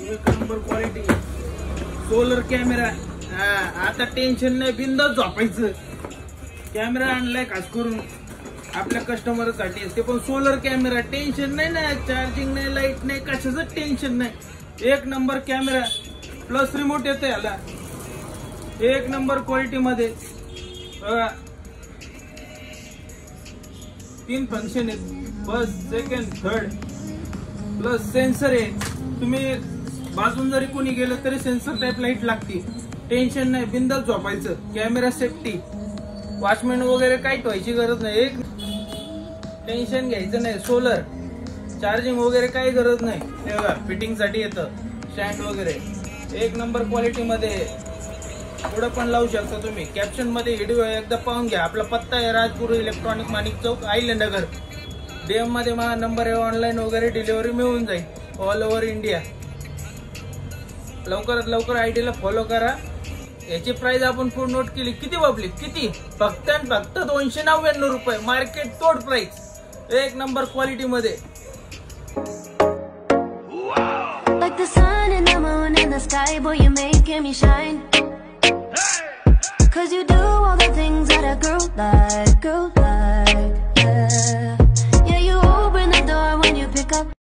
एक number quality solar camera. आता tension नाही, बिंदास झोपायचं। कॅमेरा आणलाय खास करून आपल्या कस्टमर साठी, ते पण सोलर कॅमेरा। टेन्शन नाही ना, चार्जिंग नाही, लाईट नाही, कशाचं टेन्शन नाही। एक नंबर कॅमेरा प्लस रिमोट येतो याला, एक नंबर क्वालिटी मध्ये। 3 फंक्शन आहेत, first second third, plus sensor आहे। तुम्ही बाजून जरी कोणी गेलं तरी सेन्सर टाईप लाईट लागते। टेन्शन नाही, बिंदास झोपायचं। कॅमेरा सेफ्टी, वॉचमॅन वगैरे काही ठेवायची गरज नाही, एक टेन्शन घ्यायचं नाही। सोलर चार्जिंग वगैरे काही गरज नाही। हे बघा फिटिंग साठी येतं स्टँड वगैरे, एक नंबर क्वालिटी मध्ये। पुढे पण लावू शकता तुम्ही। कॅप्शन मध्ये व्हिडिओ एकदा पाहून घ्या। आपला पत्ता आहे राजपुर इलेक्ट्रॉनिक, माणिक चौक, आईलेनगर। DM मध्ये माझा नंबर आहे, ऑनलाईन वगैरे डिलिव्हरी मिळून जाईल ऑल ओव्हर इंडिया। लवकरात लवकर आयडी ला फॉलो करा। याची प्राइस आपण पुढे नोट केली, किती पब्लिक, किती, फक्त आणि फक्त 299 रुपये, मार्केट तोड प्राइस, एक नंबर क्वालिटी मध्ये। Like the sun and the moon and the sky, boy, you're making me shine. 'Cause you do all the things that a girl like,